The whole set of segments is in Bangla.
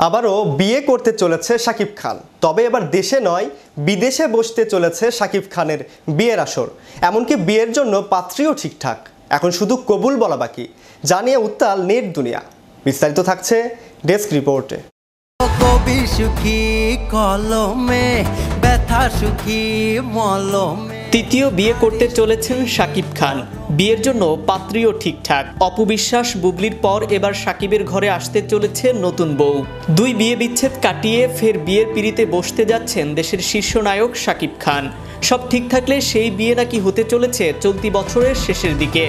আবারও বিয়ে করতে চলেছে শাকিব খান। তবে এবার দেশে নয়, বিদেশে বসতে চলেছে শাকিব খানের বিয়ের আসর। এমনকি বিয়ের জন্য পাত্রীও ঠিকঠাক, এখন শুধু কবুল বলা বাকি। জানিয়ে উত্তাল নেট দুনিয়া। বিস্তারিত থাকছে ডেস্ক রিপোর্টে। কবি সুখী কলমে, ব্যথা সুখী মলমে। তৃতীয় বিয়ে করতে চলেছেন শাকিব খান। বিয়ের জন্য পাত্রীও ঠিকঠাক। অপবিশ্বাস বুবলির পর এবার শাকিবের ঘরে আসতে চলেছে নতুন বউ। দুই বিয়ে বিচ্ছেদ কাটিয়ে ফের বিয়ের পিঁড়িতে বসতে যাচ্ছেন দেশের শীর্ষ নায়ক শাকিব খান। সব ঠিক থাকলে সেই বিয়ে নাকি হতে চলেছে চলতি বছরের শেষের দিকে।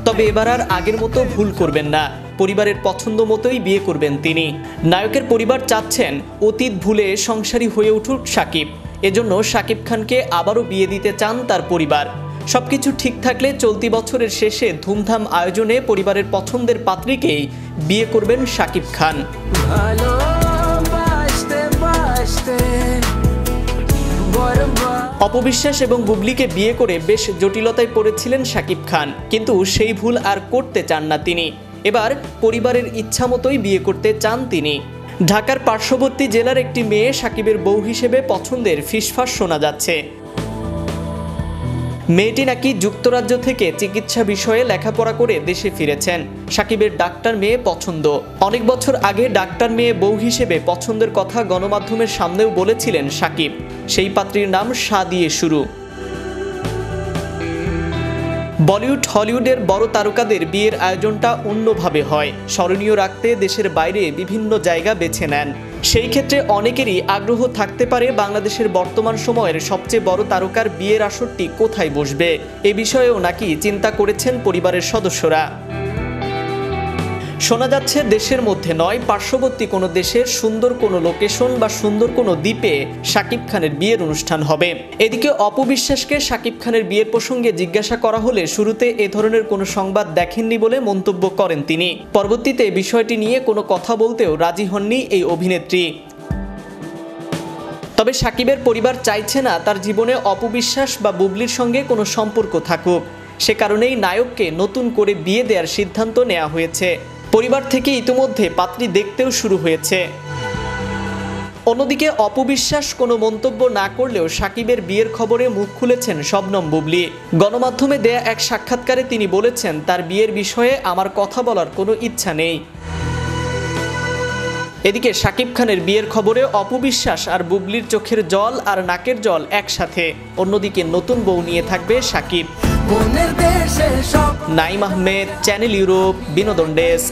তবে এবার আর আগের মতো ভুল করবেন না, পরিবারের পছন্দ মতোই বিয়ে করবেন তিনি। নায়কের পরিবার চাচ্ছেন অতীত ভুলে সংসারী হয়ে উঠুক শাকিব। এজন্য শাকিব খানকে আবারও বিয়ে দিতে চান তার পরিবার। সবকিছু ঠিক থাকলে চলতি বছরের শেষে ধুমধাম আয়োজনে পরিবারের পছন্দের পাত্রীকেই বিয়ে করবেন শাকিব খান। অপবিশ্বাস এবং বুবলিকে বিয়ে করে বেশ জটিলতায় পড়েছিলেন শাকিব খান, কিন্তু সেই ভুল আর করতে চান না তিনি। এবার পরিবারের ইচ্ছা মতোই বিয়ে করতে চান তিনি। ঢাকার পার্শ্ববর্তী জেলার একটি মেয়ে শাকিবের বউ হিসেবে পছন্দের ফিসফাস শোনা যাচ্ছে। মেয়েটি নাকি যুক্তরাজ্য থেকে চিকিৎসা বিষয়ে লেখাপড়া করে দেশে ফিরেছেন। শাকিবের ডাক্তার মেয়ে পছন্দ। অনেক বছর আগে ডাক্তার মেয়ে বউ হিসেবে পছন্দের কথা গণমাধ্যমের সামনেও বলেছিলেন শাকিব। সেই পাত্রীর নাম শা দিয়ে শুরু। বলিউড হলিউডের বড় তারকাদের বিয়ের আয়োজনটা অন্যভাবে হয়। স্মরণীয় রাখতে দেশের বাইরে বিভিন্ন জায়গা বেছে নেন। সেই ক্ষেত্রে অনেকেরই আগ্রহ থাকতে পারে বাংলাদেশের বর্তমান সময়ের সবচেয়ে বড় তারকার বিয়ের আসরটি কোথায় বসবে। এ বিষয়েও নাকি চিন্তা করেছেন পরিবারের সদস্যরা। শোনা যাচ্ছে দেশের মধ্যে নয়, পার্শ্ববর্তী কোনো দেশের সুন্দর কোনো লোকেশন বা সুন্দর কোনো দ্বীপে শাকিব খানের বিয়ের অনুষ্ঠান হবে। এদিকে অপবিশ্বাসকে শাকিব খানের বিয়ের প্রসঙ্গে জিজ্ঞাসা করা হলে শুরুতে এ ধরনের কোনো সংবাদ দেখেননি বলে মন্তব্য করেন তিনি। পরবর্তীতে বিষয়টি নিয়ে কোনো কথা বলতেও রাজি হননি এই অভিনেত্রী। তবে শাকিবের পরিবার চাইছে না তার জীবনে অপবিশ্বাস বা বুবলির সঙ্গে কোনো সম্পর্ক থাকুক। সে কারণেই নায়ককে নতুন করে বিয়ে দেওয়ার সিদ্ধান্ত নেওয়া হয়েছে। পরিবার থেকে ইতিমধ্যে পাত্রী দেখতেও শুরু হয়েছে। অন্যদিকে অপবিশ্বাস কোনো মন্তব্য না করলেও শাকিবের বিয়ের খবরে মুখ খুলেছেন শবনম বুবলি। গণমাধ্যমে দেয়া এক সাক্ষাৎকারে তিনি বলেছেন, তার বিয়ের বিষয়ে আমার কথা বলার কোনো ইচ্ছা নেই। এদিকে শাকিব খানের বিয়ের খবরে অপবিশ্বাস আর বুবলির চোখের জল আর নাকের জল একসাথে। অন্যদিকে নতুন বউ নিয়ে থাকবে শাকিব। নাইম আহমেদ, চ্যানেল ইউরোপ, বিনোদন ডেস্ক।